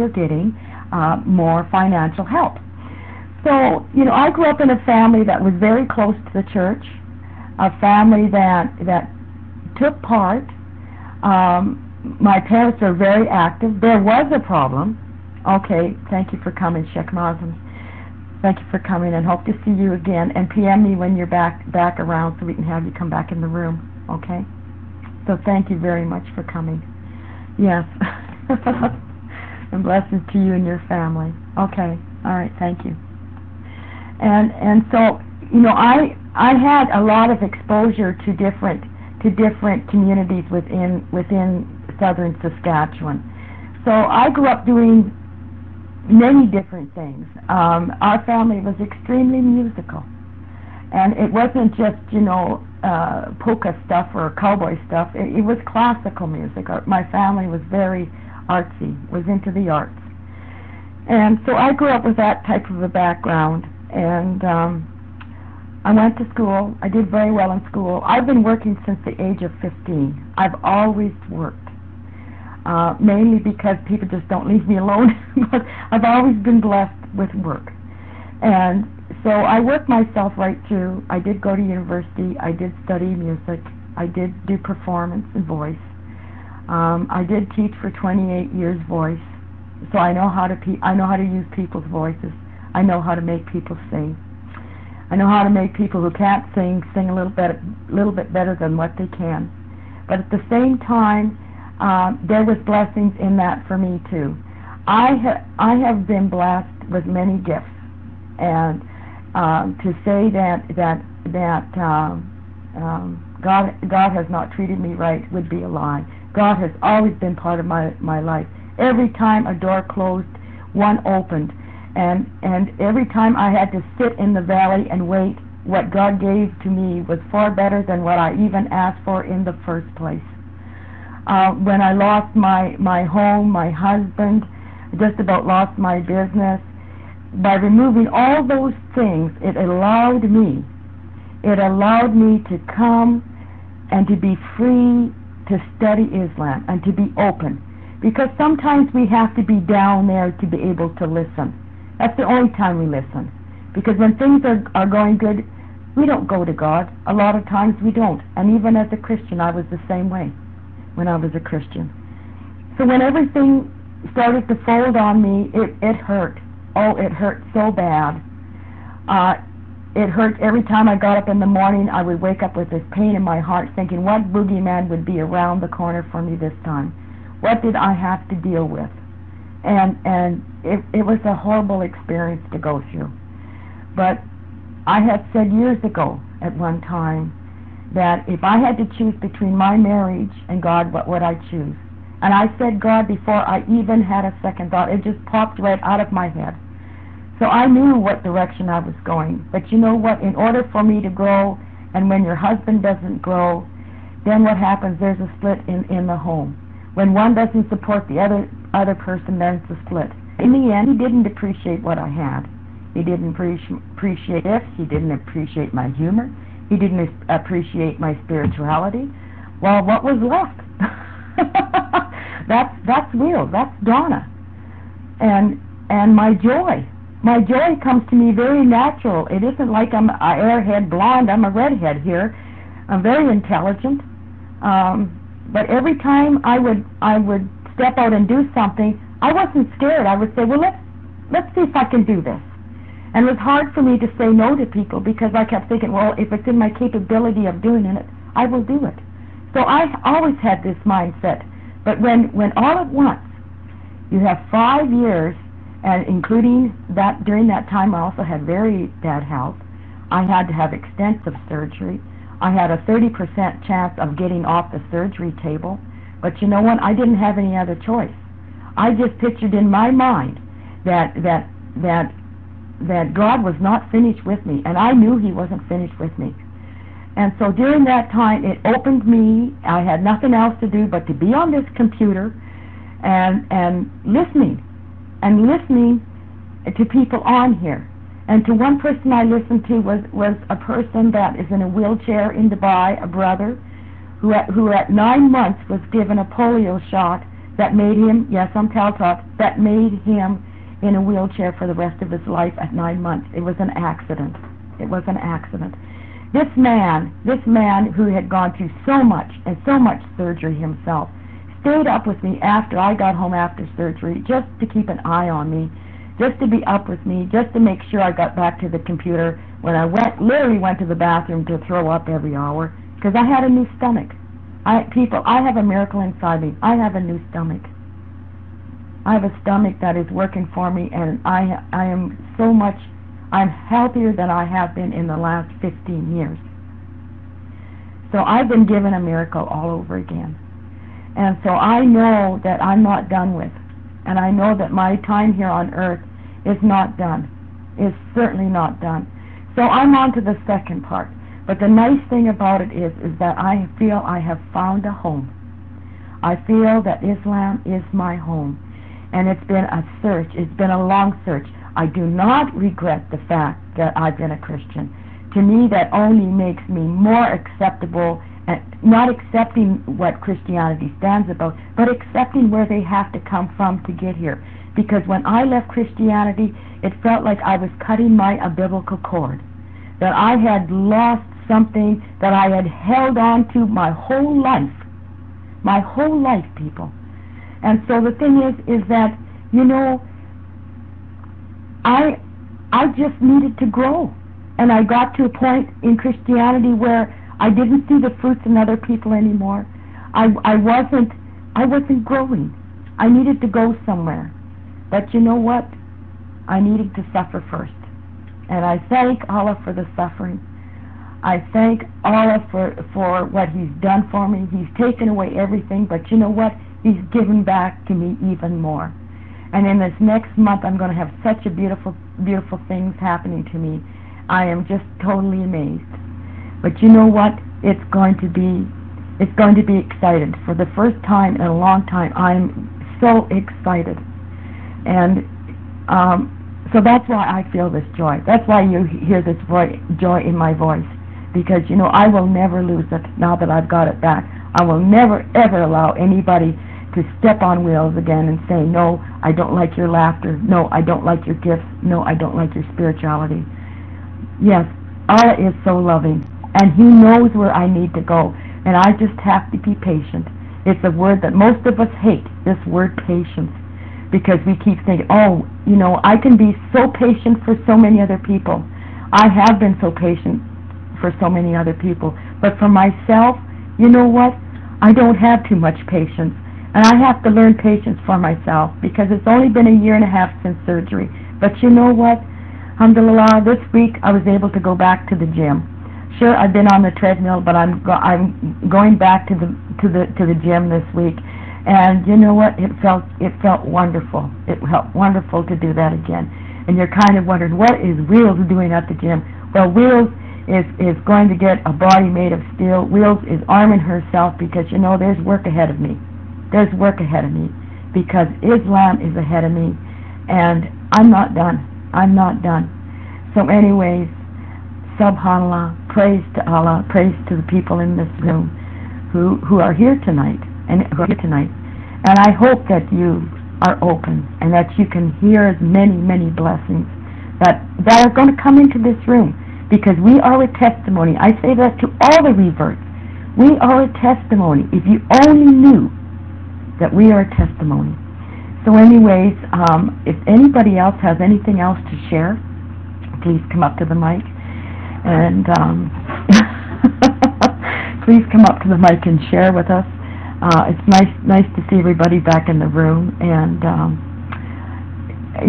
were getting more financial help. So, I grew up in a family that was very close to the church, a family that took part. My parents were very active. There was a problem. Okay, thank you for coming, Sheikh Mazin. Thank you for coming, and hope to see you again. And PM me when you're back around so we can have you come back in the room, okay? So thank you very much for coming. Yes. And blessings to you and your family. Okay, all right, thank you. And so, I had a lot of exposure to different communities within southern Saskatchewan. So I grew up doing many different things. Our family was extremely musical, and it wasn't just polka stuff or cowboy stuff. It was classical music. My family was very artsy, was into the arts, and so I grew up with that type of a background. And I went to school. I did very well in school. I've been working since the age of 15. I've always worked. Mainly because people just don't leave me alone. But I've always been blessed with work. And so I worked myself right through. I did go to university. I did study music. I did do performance and voice. I did teach for 28 years voice. So I know how to use people's voices. I know how to make people sing. I know how to make people who can't sing a little bit better than what they can. But at the same time, there was blessings in that for me too. I have been blessed with many gifts, and to say that God has not treated me right would be a lie. God has always been part of my life. Every time a door closed, one opened, and every time I had to sit in the valley and wait, what God gave to me was far better than what I even asked for in the first place. When I lost my home, my husband, just about lost my business, by removing all those things, it allowed me to come and to be free to study Islam and to be open. Because sometimes we have to be down there to be able to listen. That's the only time we listen. Because when things are going good, we don't go to God. A lot of times we don't. And even as a Christian, I was the same way when I was a Christian. So when everything started to fold on me, it hurt. Oh, it hurt so bad. It hurt every time I got up in the morning. I would wake up with this pain in my heart thinking, what boogeyman would be around the corner for me this time? What did I have to deal with? And it was a horrible experience to go through. But I had said years ago at one time that if I had to choose between my marriage and God, what would I choose? And I said God before I even had a second thought. It just popped right out of my head. So I knew what direction I was going. But you know what? In order for me to grow, and when your husband doesn't grow, then what happens? There's a split in the home. When one doesn't support the other person, there's a split. In the end, he didn't appreciate what I had. He didn't appreciate it. He didn't appreciate my humor. He didn't appreciate my spirituality. Well, what was left? That's real. That's Donna. And my joy. My joy comes to me very natural. It isn't like I'm an airhead blonde. I'm a redhead here. I'm very intelligent. But every time I would step out and do something, I wasn't scared. I would say, well, let's see if I can do this. And it was hard for me to say no to people because I kept thinking, well, if it's in my capability of doing it, I will do it. So I always had this mindset. But when all at once you have 5 years, and including that, during that time I also had very bad health. I had to have extensive surgery. I had a 30% chance of getting off the surgery table. But you know what? I didn't have any other choice. I just pictured in my mind that God was not finished with me, and I knew He wasn't finished with me. And so during that time, it opened me. I had nothing else to do but to be on this computer and listening to people on here. And to one person I listened to was a person that is in a wheelchair in Dubai, a brother, who at 9 months was given a polio shot that made him, yes, I'm tell-talk, that made him in a wheelchair for the rest of his life at 9 months. It was an accident. It was an accident. This man who had gone through so much and so much surgery himself, stayed up with me after I got home after surgery, just to keep an eye on me, just to be up with me, just to make sure I got back to the computer when I literally went to the bathroom to throw up every hour, because I had a new stomach. I have a miracle inside me. I have a new stomach. I have a stomach that is working for me, and I am so much, I'm healthier than I have been in the last 15 years. So I've been given a miracle all over again. And so I know that I'm not done with. And I know that my time here on earth is not done. Is certainly not done. So I'm on to the second part. But the nice thing about it is that I feel I have found a home. I feel that Islam is my home. And it's been a search. It's been a long search. I do not regret the fact that I've been a Christian. To me, that only makes me more acceptable, and not accepting what Christianity stands about, but accepting where they have to come from to get here. Because when I left Christianity, it felt like I was cutting my umbilical cord, that I had lost something that I had held on to my whole life. My whole life, people. And so the thing is that, you know, I just needed to grow. And I got to a point in Christianity where I didn't see the fruits in other people anymore. I wasn't growing. I needed to go somewhere. But you know what? I needed to suffer first. And I thank Allah for the suffering. I thank Allah for what He's done for me. He's taken away everything, but you know what? He's given back to me even more. And in this next month, I'm going to have such a beautiful, beautiful things happening to me. I am just totally amazed. But you know what? It's going to be excited. For the first time in a long time, I'm so excited. And so that's why I feel this joy. That's why you hear this joy in my voice. Because, you know, I will never lose it now that I've got it back. I will never, ever allow anybody to step on wheels again and say, no, I don't like your laughter. No, I don't like your gifts. No, I don't like your spirituality. Yes, Allah is so loving, and He knows where I need to go, and I just have to be patient. It's a word that most of us hate, this word patience, because we keep thinking, oh, you know, I can be so patient for so many other people. I have been so patient for so many other people, but for myself, you know what? I don't have too much patience, and I have to learn patience for myself, because it's only been a year and a half since surgery. But you know what? Alhamdulillah, this week I was able to go back to the gym. Sure, I've been on the treadmill, but I'm going back to the gym this week, and you know what? It felt wonderful. It felt wonderful to do that again. And you're kind of wondering, what is Wheels doing at the gym? Well, Wheels is going to get a body made of steel. Wheels is arming herself, because you know there's work ahead of me. There's work ahead of me, because Islam is ahead of me, and I'm not done. I'm not done. So anyways, subhanallah, praise to Allah, praise to the people in this room who are here tonight, and I hope that you are open and that you can hear as many, many blessings that are going to come into this room, because we are a testimony. I say that to all the reverts. We are a testimony. If you only knew that we are a testimony. So anyways, if anybody else has anything else to share, please come up to the mic. And please come up to the mic and share with us. It's nice to see everybody back in the room. And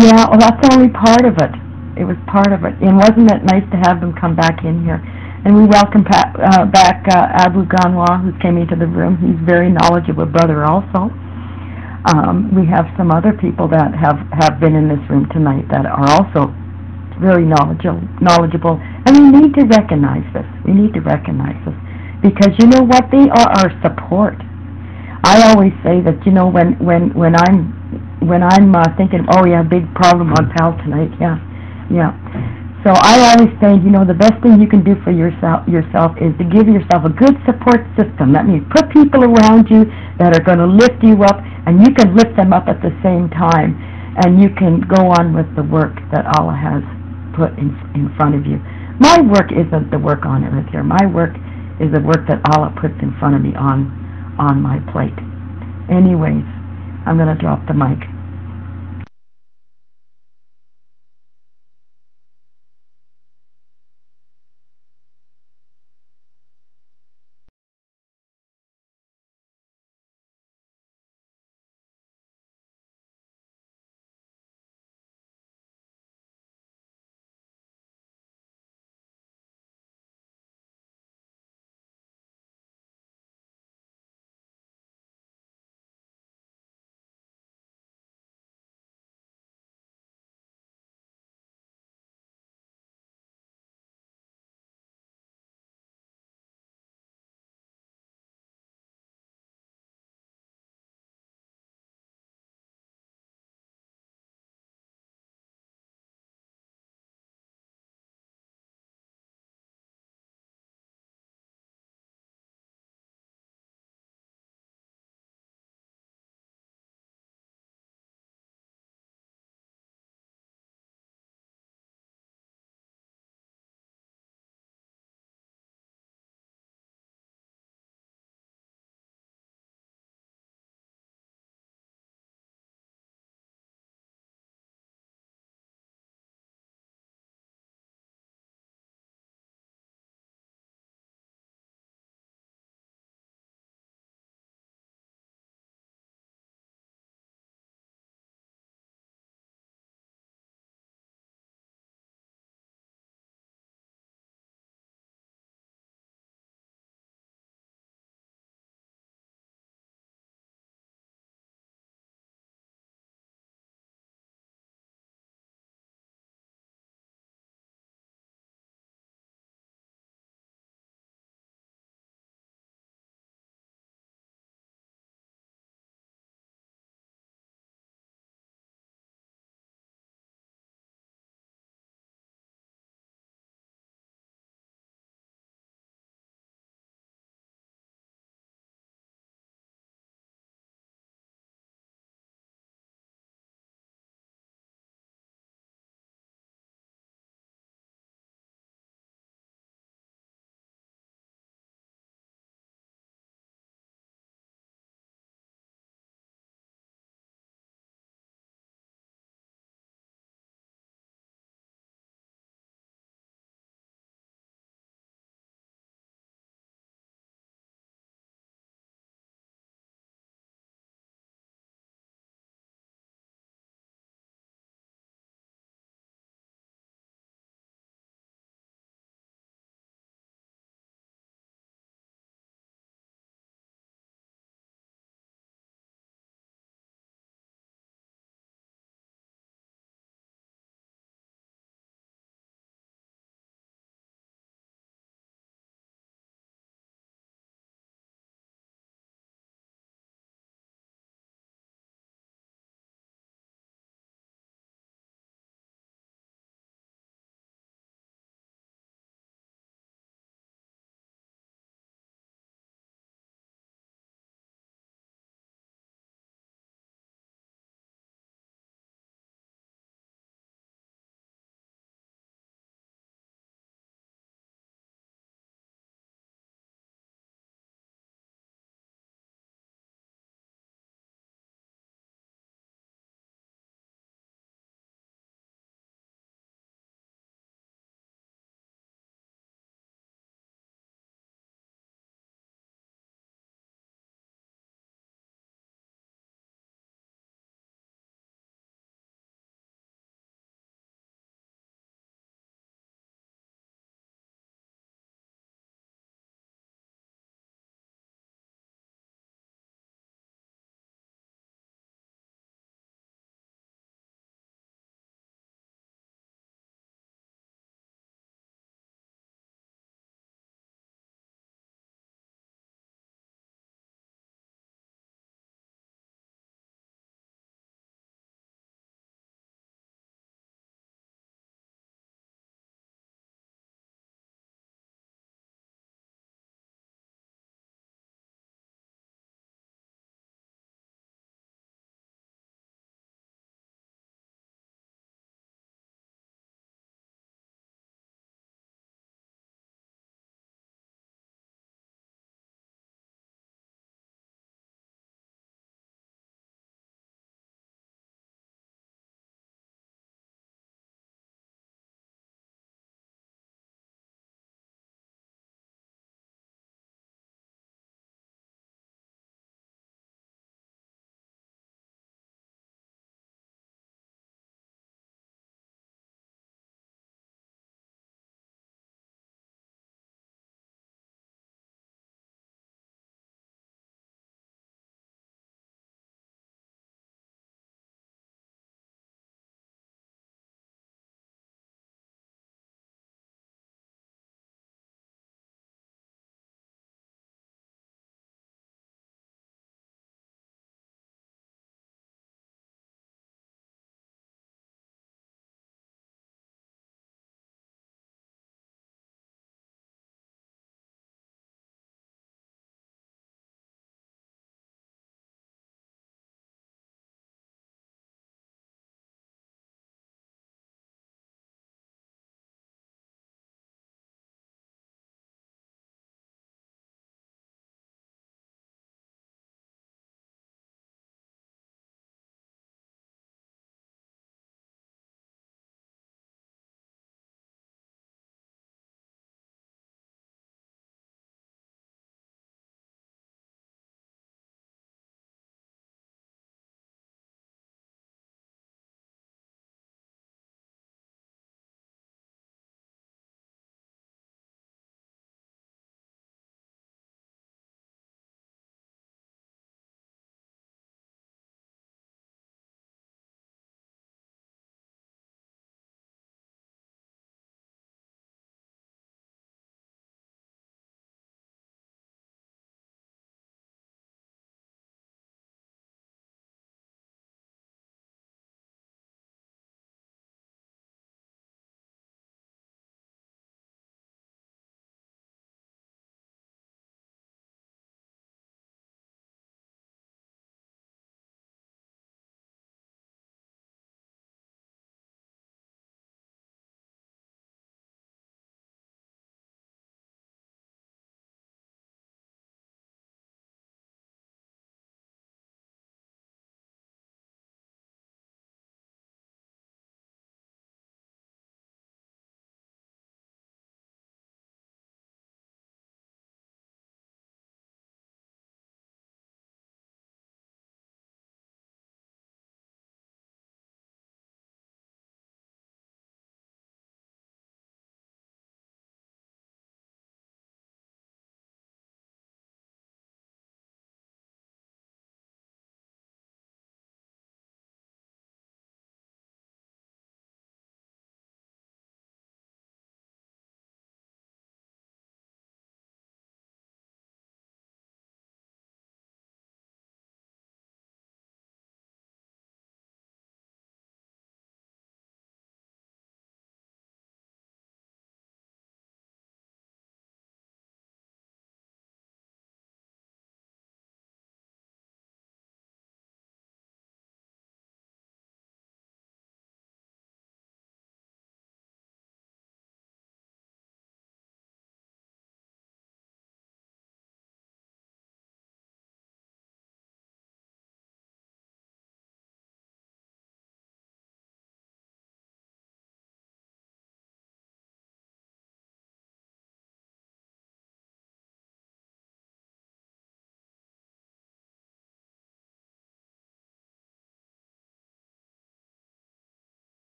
yeah, well, that's only part of it. It was part of it. And wasn't it nice to have them come back in here? And we welcome back Abu Ganwa, who came into the room. He's very knowledgeable brother also. We have some other people that have been in this room tonight that are also very knowledgeable, and we need to recognize this. We need to recognize this, because you know what? They are our support. I always say that, you know, when I'm thinking, oh yeah, big problem on PAL tonight, yeah. So I always say, you know, the best thing you can do for yourself is to give yourself a good support system. That means put people around you that are going to lift you up, and you can lift them up at the same time, and you can go on with the work that Allah has put in front of you. My work isn't the work on earth here. My work is the work that Allah puts in front of me on my plate. Anyways, I'm going to drop the mic.